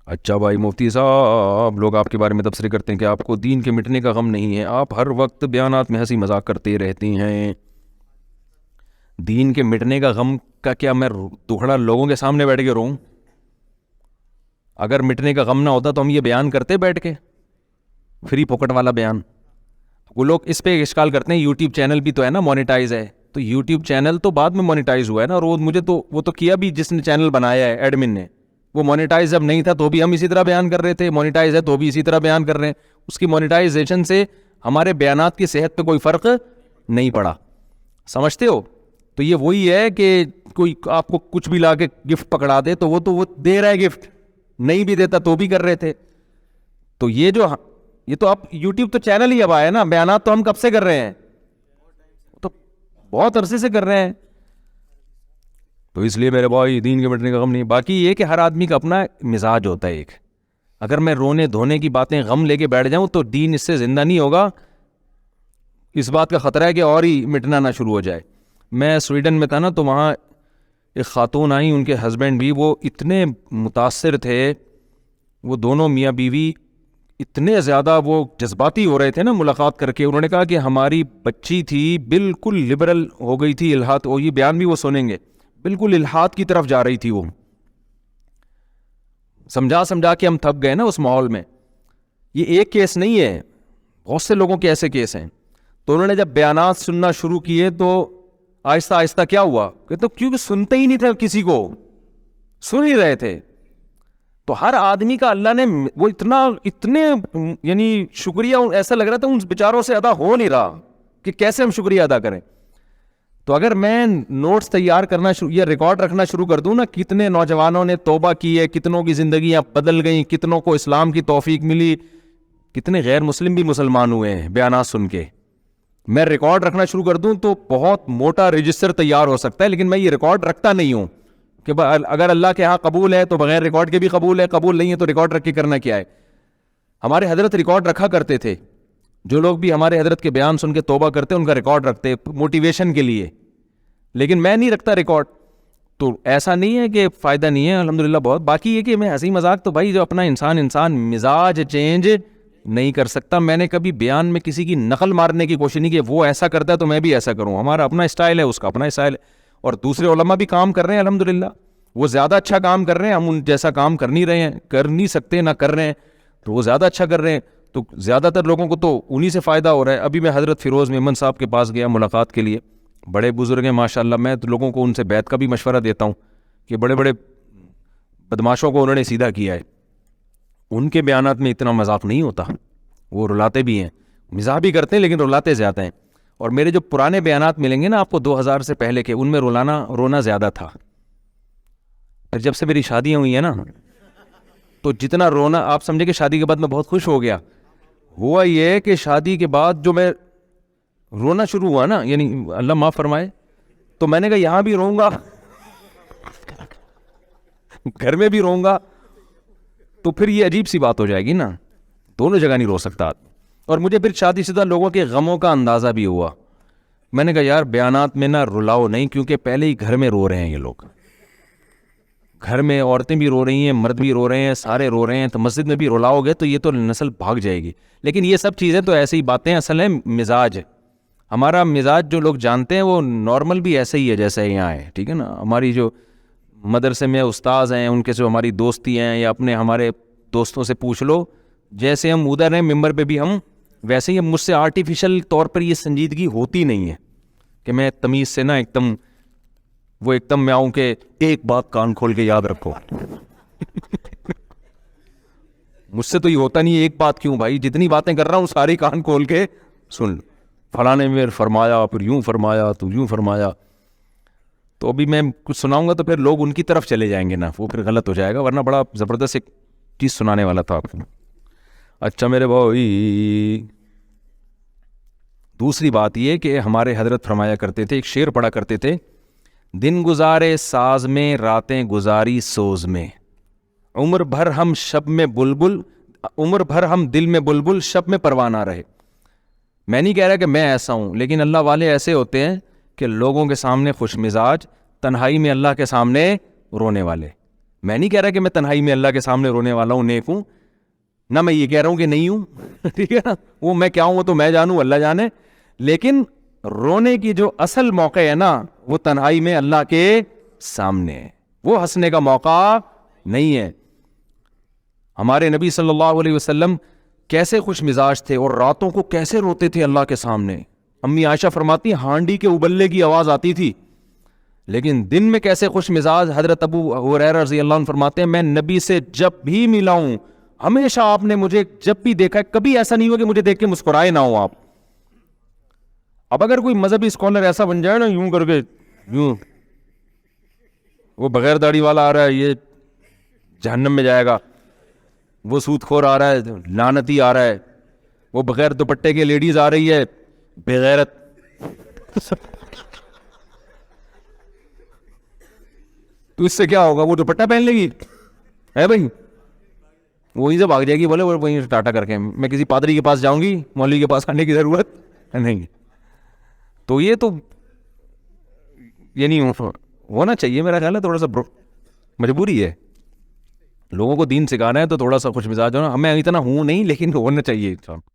اچھا بھائی مفتی صاحب، لوگ آپ کے بارے میں تبصرے کرتے ہیں کہ آپ کو دین کے مٹنے کا غم نہیں ہے، آپ ہر وقت بیانات میں ہنسی مذاق کرتے رہتے ہیں۔ دین کے مٹنے کا غم کا کیا میں دکھڑا لوگوں کے سامنے بیٹھ کے روؤں؟ اگر مٹنے کا غم نہ ہوتا تو ہم یہ بیان کرتے بیٹھ کے، فری پوکٹ والا بیان۔ وہ لوگ اس پہ اشکال کرتے ہیں یوٹیوب چینل بھی تو ہے نا مونیٹائز ہے، تو یوٹیوب چینل تو بعد میں مونیٹائز ہوا ہے نا، اور وہ تو کیا بھی جس نے چینل بنایا ہے ایڈمن نے، وہ مونیٹائز جب نہیں تھا تو بھی ہم اسی طرح بیان کر رہے تھے، مونیٹائز ہے تو بھی اسی طرح بیان کر رہے ہیں۔ اس کی مونیٹائزیشن سے ہمارے بیانات کی صحت پہ کوئی فرق نہیں پڑا، سمجھتے ہو؟ تو یہ وہی ہے کہ کوئی آپ کو کچھ بھی لا کے گفٹ پکڑا دے تو وہ دے رہا ہے گفٹ، نہیں بھی دیتا تو بھی کر رہے تھے۔ تو یہ تو آپ یوٹیوب تو چینل ہی اب آیا نا، بیانات تو ہم کب سے کر رہے ہیں؟ تو بہت عرصے سے کر رہے ہیں۔ تو اس لیے میرے بھائی دین کے مٹنے کا غم نہیں۔ باقی یہ کہ ہر آدمی کا اپنا مزاج ہوتا ہے ایک، اگر میں رونے دھونے کی باتیں غم لے کے بیٹھ جاؤں تو دین اس سے زندہ نہیں ہوگا، اس بات کا خطرہ ہے کہ اور ہی مٹنا نہ شروع ہو جائے۔ میں سویڈن میں تھا نا، تو وہاں ایک خاتون آئی، ان کے ہسبینڈ بھی وہ اتنے متاثر تھے، وہ دونوں میاں بیوی اتنے زیادہ وہ جذباتی ہو رہے تھے نا ملاقات کر کے۔ انہوں نے کہا کہ ہماری بچی تھی بالکل لبرل ہو گئی تھی، الحاد، اور یہ بیان بھی وہ سنیں گے، بالکل الحاد کی طرف جا رہی تھی وہ، سمجھا کے ہم تھک گئے نا اس ماحول میں۔ یہ ایک کیس نہیں ہے، بہت سے لوگوں کے ایسے کیس ہیں۔ تو انہوں نے جب بیانات سننا شروع کیے تو آہستہ آہستہ کیا ہوا کہ تو کیونکہ سنتے ہی نہیں تھے، کسی کو سن ہی رہے تھے۔ تو ہر آدمی کا اللہ نے وہ اتنے یعنی شکریہ ایسا لگ رہا تھا ان بیچاروں سے ادا ہو نہیں رہا کہ کیسے ہم شکریہ ادا کریں۔ تو اگر میں نوٹس تیار کرنا یا ریکارڈ رکھنا شروع کر دوں نا، کتنے نوجوانوں نے توبہ کی ہے، کتنوں کی زندگیاں بدل گئیں، کتنوں کو اسلام کی توفیق ملی، کتنے غیر مسلم بھی مسلمان ہوئے ہیں بیانات سن کے، میں ریکارڈ رکھنا شروع کر دوں تو بہت موٹا رجسٹر تیار ہو سکتا ہے۔ لیکن میں یہ ریکارڈ رکھتا نہیں ہوں کہ اگر اللہ کے ہاں قبول ہے تو بغیر ریکارڈ کے بھی قبول ہے، قبول نہیں ہے تو ریکارڈ رکھ کے کرنا کیا ہے۔ ہمارے حضرت ریکارڈ رکھا کرتے تھے، جو لوگ بھی ہمارے حضرت کے بیان سن کے توبہ کرتے ان کا ریکارڈ رکھتے موٹیویشن کے لیے، لیکن میں نہیں رکھتا ریکارڈ۔ تو ایسا نہیں ہے کہ فائدہ نہیں ہے، الحمدللہ بہت۔ باقی یہ کہ میں ہنسی مذاق تو بھائی جو اپنا انسان مزاج چینج نہیں کر سکتا۔ میں نے کبھی بیان میں کسی کی نقل مارنے کی کوشش نہیں کی، وہ ایسا کرتا ہے تو میں بھی ایسا کروں، ہمارا اپنا اسٹائل ہے، اس کا اپنا اسٹائل ہے۔ اور دوسرے علماء بھی کام کر رہے ہیں الحمدللہ، وہ زیادہ اچھا کام کر رہے ہیں، ہم ان جیسا کام کر نہیں رہے ہیں، کر نہیں سکتے، نہ کر رہے ہیں، تو وہ زیادہ اچھا کر رہے ہیں، تو زیادہ تر لوگوں کو تو انہی سے فائدہ ہو رہا ہے۔ ابھی میں حضرت فیروز میمن صاحب کے پاس گیا ملاقات کے لیے، بڑے بزرگ ہیں ماشاءاللہ، میں تو لوگوں کو ان سے بیعت کا بھی مشورہ دیتا ہوں کہ بڑے بڑے بدماشوں کو انہوں نے سیدھا کیا ہے، ان کے بیانات میں اتنا مذاق نہیں ہوتا، وہ رلاتے بھی ہیں، مزاح بھی کرتے ہیں لیکن رلاتے زیادہ ہیں۔ اور میرے جو پرانے بیانات ملیں گے نا آپ کو 2000 سے پہلے کے، ان میں رونا زیادہ تھا۔ پھر جب سے میری شادیاں ہوئی ہیں نا تو جتنا رونا، آپ سمجھے کہ شادی کے بعد میں بہت خوش ہو گیا، ہوا یہ کہ شادی کے بعد جو میں رونا شروع ہوا نا، یعنی اللہ معاف فرمائے، تو میں نے کہا یہاں بھی روں گا، گھر میں بھی روں گا، تو پھر یہ عجیب سی بات ہو جائے گی نا، دونوں جگہ نہیں رو سکتا۔ اور مجھے پھر شادی شدہ لوگوں کے غموں کا اندازہ بھی ہوا، میں نے کہا یار بیانات میں نہ رلاؤ نہیں، کیونکہ پہلے ہی گھر میں رو رہے ہیں یہ لوگ، گھر میں عورتیں بھی رو رہی ہیں، مرد بھی رو رہے ہیں، سارے رو رہے ہیں، تو مسجد میں بھی رلاؤ گے تو یہ تو نسل بھاگ جائے گی۔ لیکن یہ سب چیزیں تو ایسی ہی باتیں، اصل ہے مزاج، ہمارا مزاج جو لوگ جانتے ہیں وہ نارمل بھی ایسے ہی ہے جیسے یہاں ہے، ٹھیک ہے نا۔ ہماری جو مدرسے میں استاذ ہیں، ان کے جو ہماری دوستی ہیں، یا اپنے ہمارے دوستوں سے پوچھ لو، جیسے ہم ادھر ہیں ممبر پہ بھی ہم ویسے ہی، مجھ سے آرٹیفیشل طور پر یہ سنجیدگی ہوتی نہیں ہے کہ میں تمیز سے نا ایک دم میں آؤں کہ ایک بات کان کھول کے یاد رکھو مجھ سے تو یہ ہوتا نہیں ہے، ایک بات کیوں بھائی، جتنی باتیں کر رہا ہوں ساری کان کھول کے سن، فلاں نے میں فرمایا، پھر یوں فرمایا، تو یوں فرمایا، تو ابھی میں کچھ سناؤں گا تو پھر لوگ ان کی طرف چلے جائیں گے نا، وہ پھر غلط ہو جائے گا، ورنہ بڑا زبردست ایک چیز سنانے والا تھا آپ کو۔ اچھا میرے بھائی، دوسری بات یہ کہ ہمارے حضرت فرمایا کرتے تھے، ایک شعر پڑھا کرتے تھے، دن گزارے ساز میں، راتیں گزاری سوز میں، عمر بھر ہم دل میں بلبل، شب میں پروانہ رہے۔ میں نہیں کہہ رہا کہ میں ایسا ہوں، لیکن اللہ والے ایسے ہوتے ہیں کہ لوگوں کے سامنے خوش مزاج، تنہائی میں اللہ کے سامنے رونے والے۔ میں نہیں کہہ رہا کہ میں تنہائی میں اللہ کے سامنے رونے والا ہوں، نیک ہوں، نہ میں یہ کہہ رہا ہوں کہ نہیں ہوں ٹھیک ہے نا، وہ میں کیا ہوں وہ تو میں جانوں، اللہ جانے. لیکن رونے کی جو اصل موقع ہے نا وہ تنہائی میں اللہ کے سامنے ہے، وہ ہنسنے کا موقع نہیں ہے. ہمارے نبی صلی اللہ علیہ وسلم کیسے خوش مزاج تھے اور راتوں کو کیسے روتے تھے اللہ کے سامنے. امی عائشہ فرماتی ہیں ہانڈی کے ابلنے کی آواز آتی تھی، لیکن دن میں کیسے خوش مزاج. حضرت ابو ہریرہ رضی اللہ عنہ فرماتے ہیں میں نبی سے جب بھی ملا ہوں ہمیشہ آپ نے مجھے جب بھی دیکھا ہے کبھی ایسا نہیں ہوا کہ مجھے دیکھ کے مسکرائے نہ ہو آپ. اب اگر کوئی مذہبی اسکالر ایسا بن جائے نا یوں کر کے، یوں وہ بغیر داڑھی والا آ رہا ہے یہ جہنم میں جائے گا، وہ سود خور آ رہا ہے لعنتی آ رہا ہے، وہ بغیر دوپٹے کے لیڈیز آ رہی ہے بغیرت تو اس سے کیا ہوگا، وہ دوپٹہ پہن لے گی ہے بھائی، وہیں سے بھاگ جائے گی، بولے وہیں سے ٹاٹا کر کے میں کسی پادری کے پاس جاؤں گی، مولوی کے پاس آنے کی ضرورت نہیں. تو یہ تو یعنی ہونا چاہیے میرا خیال ہے، تھوڑا سا مجبوری ہے، لوگوں کو دین سکھانا ہے تو تھوڑا سا خوش مزاج ہونا. میں اتنا ہوں نہیں لیکن ہونا چاہیے.